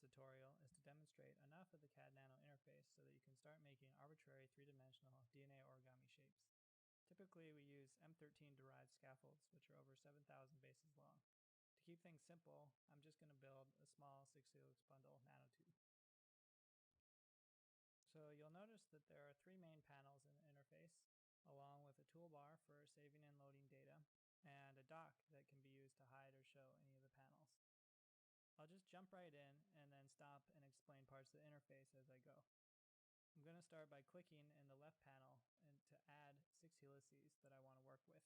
tutorial is to demonstrate enough of the cadnano interface so that you can start making arbitrary three-dimensional DNA origami shapes. Typically we use M13 derived scaffolds, which are over 7,000 bases long. To keep things simple, I'm just going to build a small 6-helix bundle nanotube. So you'll notice that there are three main panels in the interface, along with a toolbar for saving and loading data, and a dock that can be used to hide or show any of the panels. I'll just jump right in and then stop and explain parts of the interface as I go. I'm going to start by clicking in the left panel and to add 6 helices that I want to work with.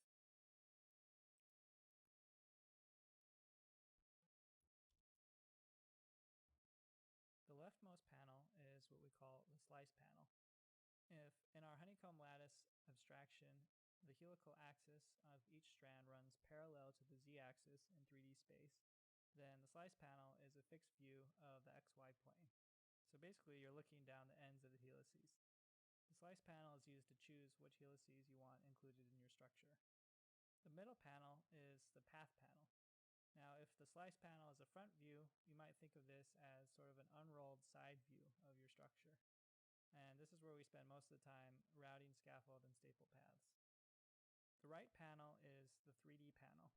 The leftmost panel is what we call the slice panel. If in our honeycomb lattice abstraction, the helical axis of each strand runs parallel to the z-axis in 3D space, then the slice panel is a fixed view of the XY plane. So basically you're looking down the ends of the helices. The slice panel is used to choose which helices you want included in your structure. The middle panel is the path panel. Now if the slice panel is a front view, you might think of this as sort of an unrolled side view of your structure. And this is where we spend most of the time routing scaffold and staple paths. The right panel is the 3D panel.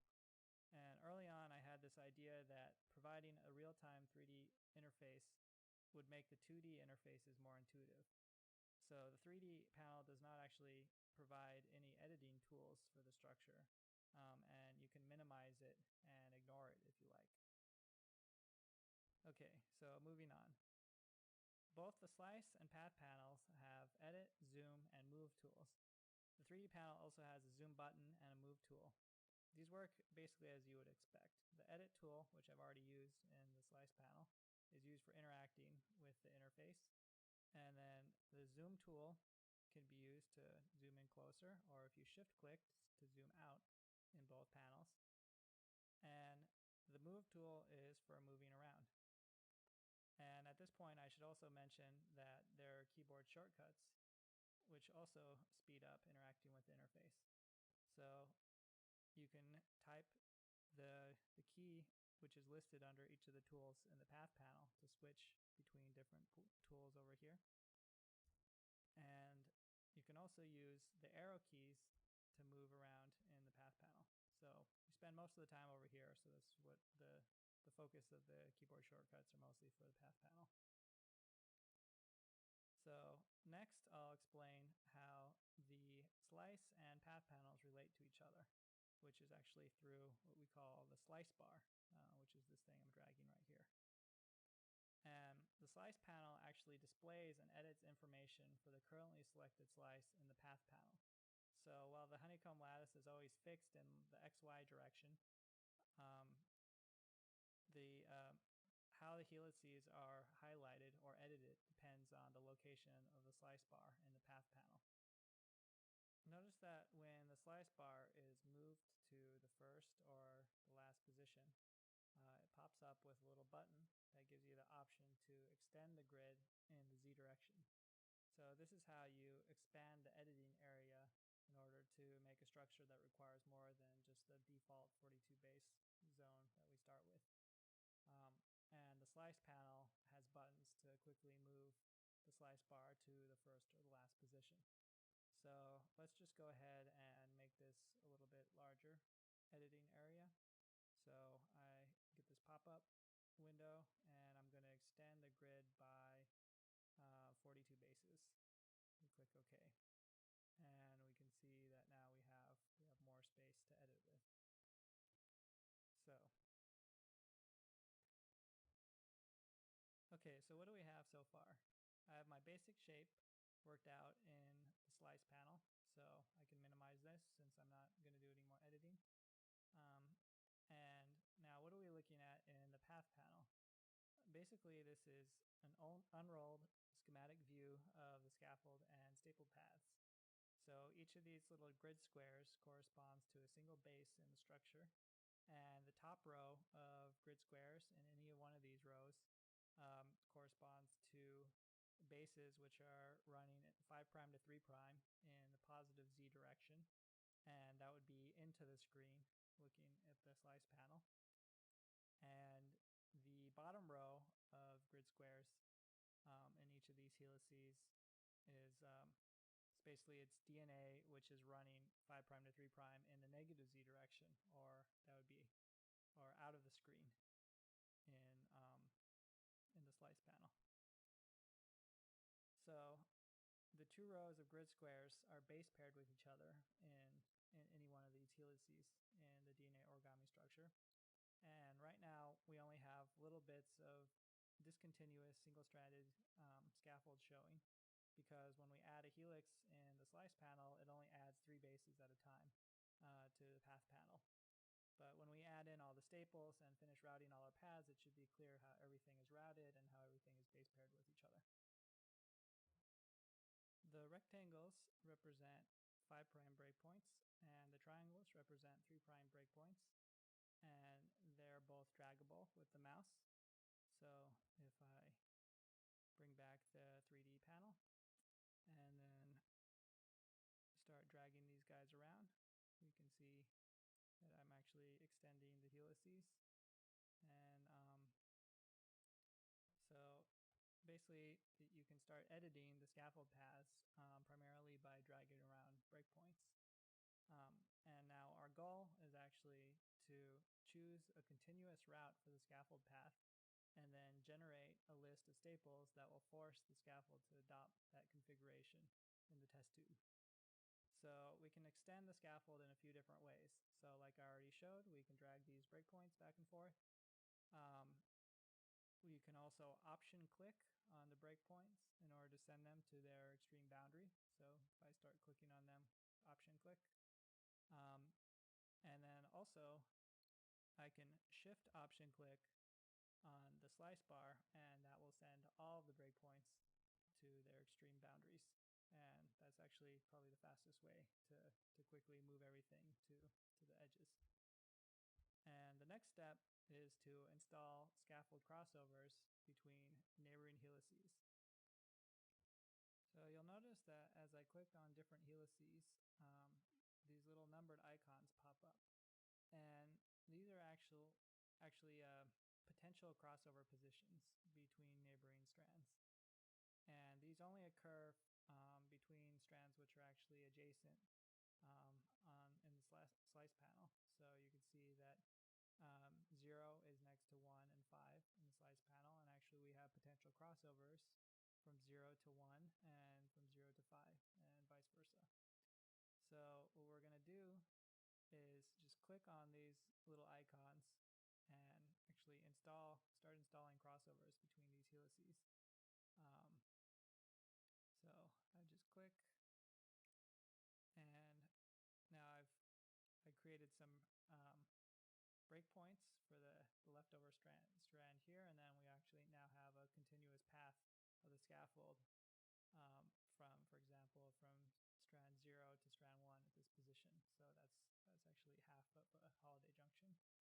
And early on I had this idea that providing a real-time 3D interface would make the 2D interfaces more intuitive. So the 3D panel does not actually provide any editing tools for the structure, and you can minimize it and ignore it if you like. Okay, so moving on. Both the slice and path panels have edit, zoom, and move tools. The 3D panel also has a zoom button and a move tool. These work basically as you would expect. The edit tool, which I've already used in the slice panel, is used for interacting with the interface. And then the zoom tool can be used to zoom in closer, or if you shift click to zoom out in both panels. And the move tool is for moving around. And at this point I should also mention that there are keyboard shortcuts which also speed up interacting with the interface. So you can type the key which is listed under each of the tools in the path panel to switch between different tools over here. And you can also use the arrow keys to move around in the path panel. So you spend most of the time over here, so that's what the focus of the keyboard shortcuts are mostly for the path panel. So next I'll explain how the slice and path panels relate to each other, which is actually through what we call the slice bar, which is this thing I'm dragging right here. And the slice panel actually displays and edits information for the currently selected slice in the path panel. So while the honeycomb lattice is always fixed in the XY direction, how the helices are highlighted or edited depends on the location of the slice bar in the path panel. Notice that when the slice bar is moved to the first or the last position, it pops up with a little button that gives you the option to extend the grid in the Z direction. So this is how you expand the editing area in order to make a structure that requires more than just the default 42 base zone that we start with. And the slice panel has buttons to quickly move the slice bar to the first or the last position. So let's just go ahead and make this a little bit larger editing area. So I get this pop-up window and I'm going to extend the grid by 42 bases. We click OK. And we can see that now we have more space to edit with. Okay, so what do we have so far? I have my basic shape worked out in the slice panel, so I can minimize this since I'm not going to do any more editing. And now what are we looking at in the path panel? Basically this is an unrolled schematic view of the scaffold and stapled paths. So each of these little grid squares corresponds to a single base in the structure, and the top row of grid squares in any one of these rows corresponds to bases which are running at 5' to 3' in the positive Z direction, and that would be into the screen looking at the slice panel. And the bottom row of squares in each of these helices is basically it's DNA which is running 5' to 3' in the negative z direction, or that would be or out of the screen in the slice panel. So the two rows of grid squares are base paired with each other in any one of these helices in the DNA origami structure. And right now we only have little bits of discontinuous single-stranded scaffold showing, because when we add a helix in the slice panel, it only adds 3 bases at a time to the path panel. But when we add in all the staples and finish routing all our paths, it should be clear how everything is routed and how everything is base paired with each other. The rectangles represent 5' breakpoints, and the triangles represent 3' breakpoints, and they're both draggable with the mouse. So if I bring back the 3D panel and then start dragging these guys around, we can see that I'm actually extending the helices. And so basically you can start editing the scaffold paths primarily by dragging around breakpoints. And now our goal is actually to choose a continuous route for the scaffold path and then generate a list of staples that will force the scaffold to adopt that configuration in the test tube. So we can extend the scaffold in a few different ways. So like I already showed, we can drag these breakpoints back and forth. We can also option click on the breakpoints in order to send them to their extreme boundary. So if I start clicking on them, option click. And then also I can shift option click on the slice bar, and that will send all of the breakpoints to their extreme boundaries. And that's actually probably the fastest way to quickly move everything to the edges. And the next step is to install scaffold crossovers between neighboring helices. So you'll notice that as I click on different helices, these little numbered icons pop up. And these are actually potential crossover positions between neighboring strands. And these only occur between strands which are actually adjacent in the slice panel. So you can see that 0 is next to 1 and 5 in the slice panel, and actually we have potential crossovers from 0 to 1 and from 0 to 5 and vice versa. So what we're going to do is just click on these little icons and actually start installing crossovers between these helices. So I just click, and now I created some breakpoints for the leftover strand here, and then we actually now have a continuous path of the scaffold from, for example, from strand 0 to strand 1 at this position. So that's actually half of a holiday junction.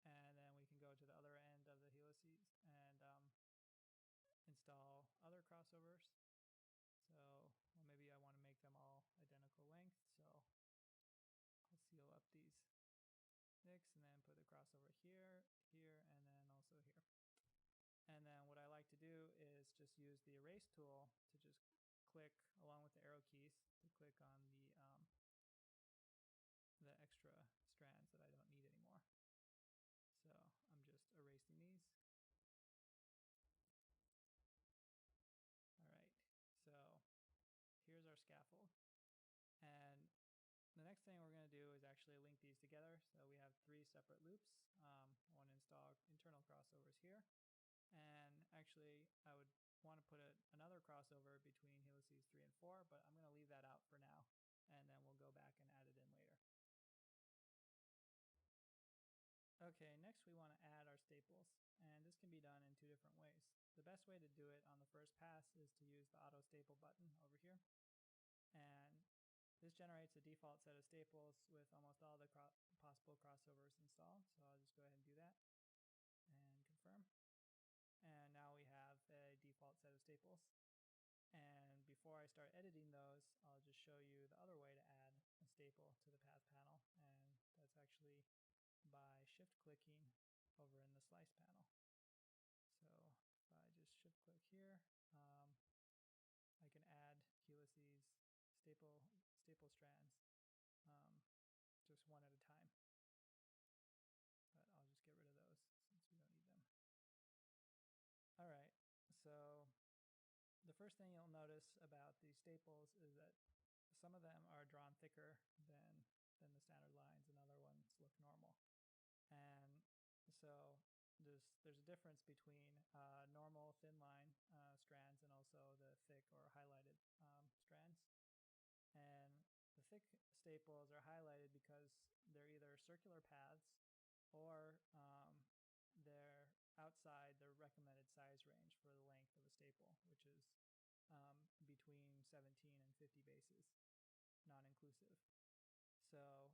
And then we can go to the other end of the helices and install other crossovers. So maybe I want to make them all identical length, so I'll seal up these nicks and then put a crossover here, here, and then also here. And then what I like to do is just use the erase tool to just click along with the arrow keys to click on the extra strands that I don't need anymore. So I'm just erasing these. All right, so here's our scaffold. And the next thing we're going to do is actually link these together. So we have 3 separate loops. I want to install internal crossovers here. And actually, I would want to put another crossover between helices 3 and 4, but I'm going to leave that out for now. And then we'll go back and add it in later. Okay, next we want to add our staples, and this can be done in 2 different ways. The best way to do it on the first pass is to use the auto staple button over here, and this generates a default set of staples with almost all the possible crossovers installed. So I'll just go ahead and do that and confirm. And now we have a default set of staples. And before I start editing those, I'll just show you the other way to add a staple to the path panel, and that's actually by shift clicking over in the slice panel. So if I just staple strands, just one at a time. But I'll just get rid of those since we don't need them. All right, so the first thing you'll notice about these staples is that some of them are drawn thicker than the standard lines, and other ones look normal. And so there's a difference between normal thin line strands and also the thick or highlighted strands. And the thick staples are highlighted because they're either circular paths or they're outside the recommended size range for the length of a staple, which is between 17 and 50 bases, non-inclusive. So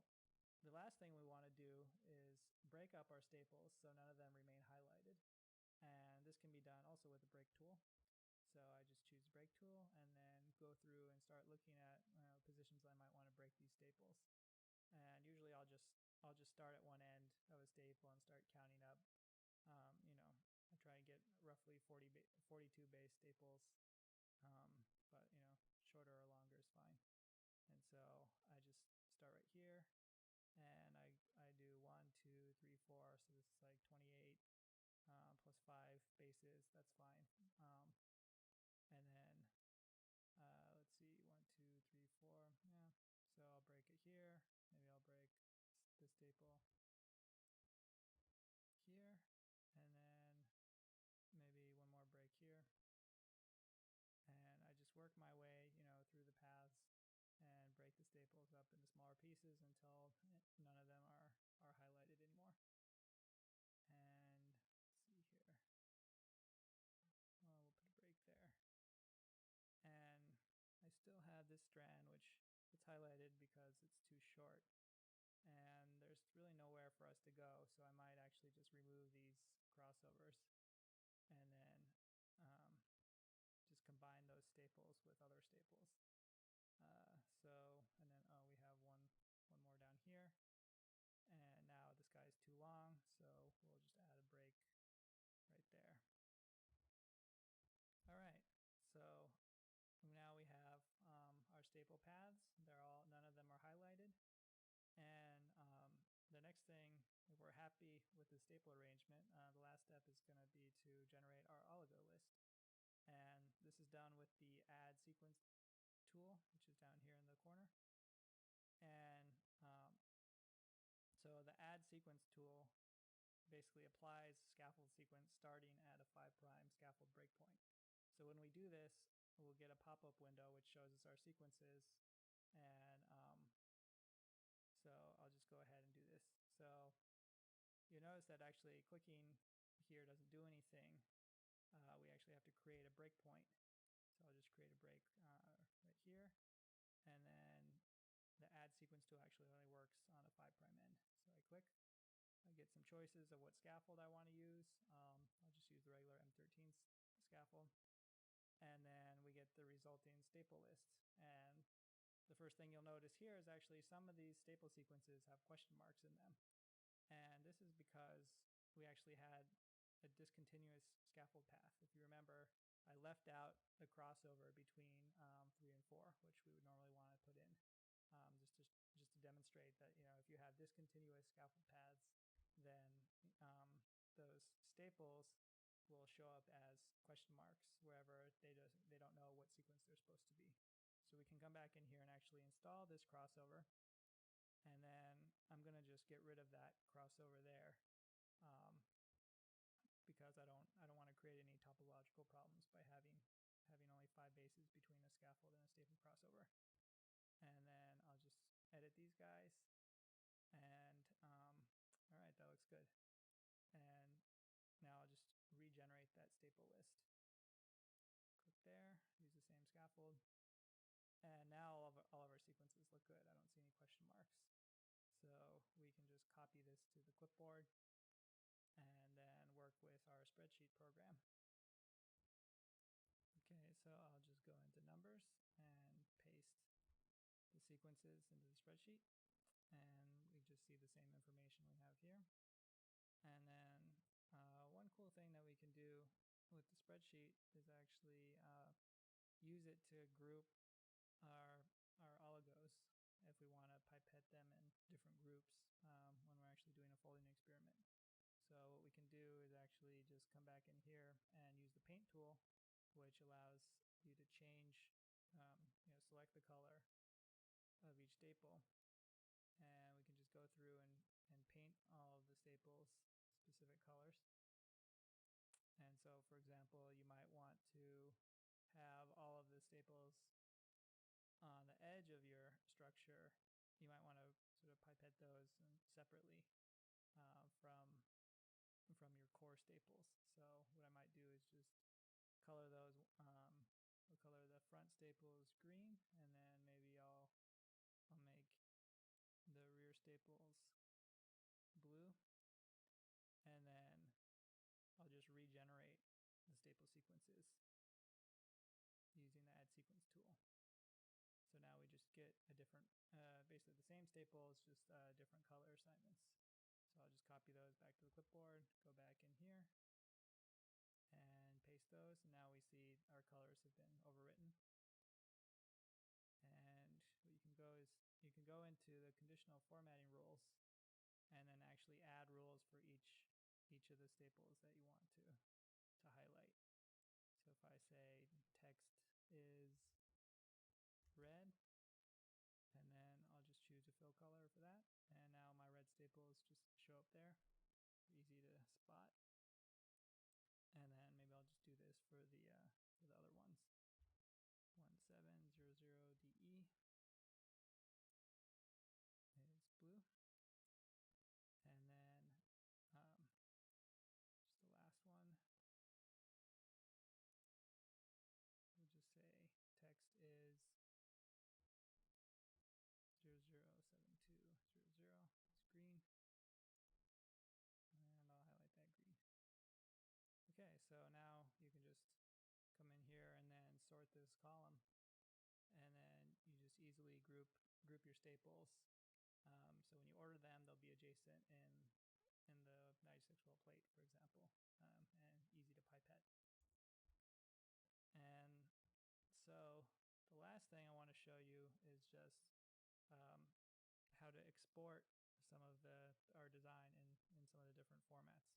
the last thing we want to do is break up our staples so none of them remain highlighted. And this can be done also with the break tool. So I just choose the break tool and then go through and start looking at positions I might want to break these staples. And usually I'll just start at one end of a staple and start counting up. I try and get roughly 42 base staples, but shorter or longer is fine. And so I just start right here, and I do 1, 2, 3, 4. So this is like 28 plus 5 bases. That's fine. And then let's see, 1, 2, 3, 4. Yeah. So I'll break it here. Maybe I'll break the staple here, and then maybe one more break here. And I just work my way, through the paths and break the staples up into smaller pieces until none of them are highlighted anymore. And let's see here. Well, we'll put a break there. And I still have this strand, which it's highlighted because it's too short. And there's really nowhere for us to go, so I might actually just remove these crossovers and then just combine those staples with other staples. And then we have one more down here, and now this guy's too long, so we'll just add a break right there. All right, so now we have our staple paths. None of them are highlighted. And the next thing, if we're happy with the staple arrangement, the last step is going to be to generate our oligo list. And this is done with the add sequence tool, which is down here in the corner. And so the add sequence tool basically applies scaffold sequence starting at a 5' scaffold breakpoint. So when we do this, we'll get a pop-up window which shows us our sequences. And so I'll just go ahead and do this. So you notice that actually clicking here doesn't do anything. We actually have to create a breakpoint. So I'll just create a break right here. And then the add sequence tool actually only works on a 5' end. So I click, I get some choices of what scaffold I want to use. I'll just use the regular M13 scaffold. And then we get the resulting staple list. And the first thing you'll notice here is actually some of these staple sequences have question marks in them. And this is because we actually had a discontinuous scaffold path. If you remember, I left out the crossover between 3 and 4, which we would normally want to put in, just to demonstrate that if you have discontinuous scaffold paths, then those staples will show up as question marks wherever they don't know what sequence they're supposed to be. So we can come back in here and actually install this crossover, and then I'm going to just get rid of that crossover there. Because I don't want to create any topological problems by having only 5 bases between a scaffold and a staple crossover. And then I'll just edit these guys. And all right, that looks good. And now I'll just regenerate that staple list. Click there, use the same scaffold. And now all of our sequences look good. I don't see any question marks. So we can just copy this to the clipboard and then work with our spreadsheet program. Okay, so I'll just go into numbers and paste the sequences into the spreadsheet, and we just see the same information we have here. And then one cool thing that we can do with the spreadsheet is actually use it to group our oligos. we want to pipette them in different groups when we're actually doing a folding experiment. So what we can do is actually just come back in here and use the paint tool, which allows you to change, select the color of each staple, and we can just go through and paint all of the staples specific colors. And so, for example, you might want to have all of the staples on the edge of your structure. You might want to sort of pipette those separately from your core staples. So what I might do is just color those. We'll color the front staples green, and then maybe I'll make the rear staples blue, and then I'll just regenerate the staple sequences using the add sequence tool. So now we just get a different, basically the same staples, just different color assignments. So I'll just copy those back to the clipboard, go back in here, and paste those. And now we see our colors have been overwritten. And what you can go is you can go into the conditional formatting rules and then actually add rules for each of the staples that you want to highlight. So if I say text is red, and then I'll just choose a fill color for that, and now my red staples just show up there, easy to spot. And then maybe I'll just do this for the other ones. 1700DE is blue, and then just the last one, we'll just say text is 007200 is green, and I'll highlight that green. Okay, so now you can just come in here and then sort this column, and then you just easily group your staples. So when you order them, they'll be adjacent in the 96 roll plate, for example, and easy to pipette. And so the last thing I want to show you is just how to export some of our design in some of the different formats.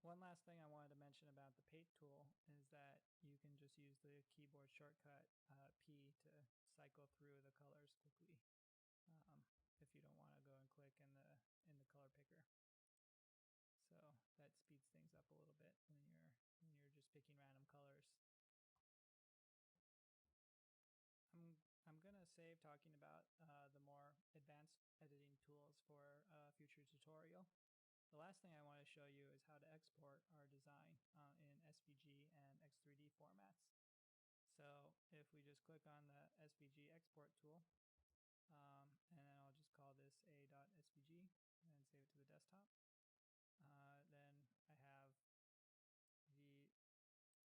One last thing I wanted to mention about the paint tool is that you can just use the keyboard shortcut P to cycle through the colors quickly if you don't want to go and click in the color picker. So that speeds things up a little bit when you're just picking random colors. I'm gonna save talking about the more advanced editing tools for a future tutorial. The last thing I want to show you is how to export our design in SVG and X3D formats. So if we just click on the SVG export tool, and then I'll just call this a.svg and save it to the desktop. Then I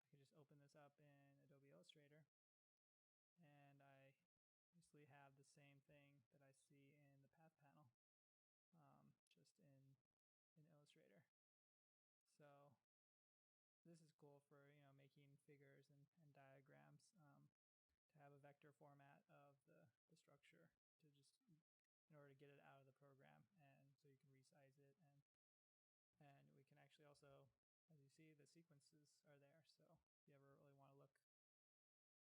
can just open this up in Adobe Illustrator, and I basically have the same thing that I see in the path panel, just in Illustrator. So this is cool for making figures and diagrams, to have a vector format of the structure to just in order to get it out of the program, and so you can resize it, and we can actually also, as you see, the sequences are there. So if you ever really want to look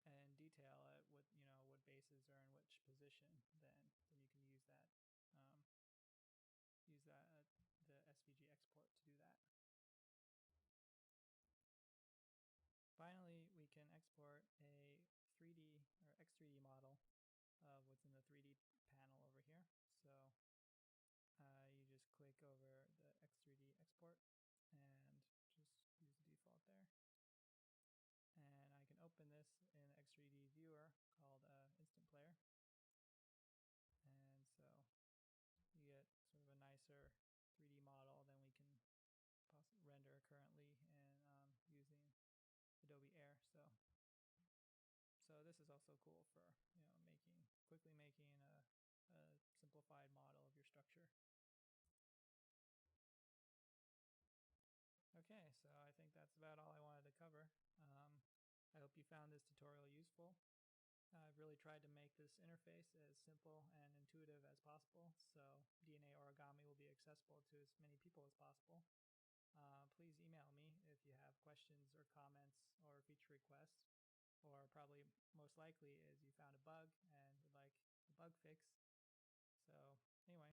in detail at what bases are in which position, then you can use the SVG export to do that. Finally, we can export a 3D or X3D model of what's in the 3D panel over here. So you just click over the X3D export and just use the default there. And I can open this in the X3D viewer called Instant Player. And so you get sort of a nicer 3D model than we can render currently in using Adobe Air. So this is also cool for quickly making a simplified model of your structure. Okay, so I think that's about all I wanted to cover. I hope you found this tutorial useful. I've really tried to make this interface as simple and intuitive as possible, so DNA origami will be accessible to as many people as possible. Please email me if you have questions or comments or feature requests, or probably most likely is you found a bug and would like the bug fix. So anyway,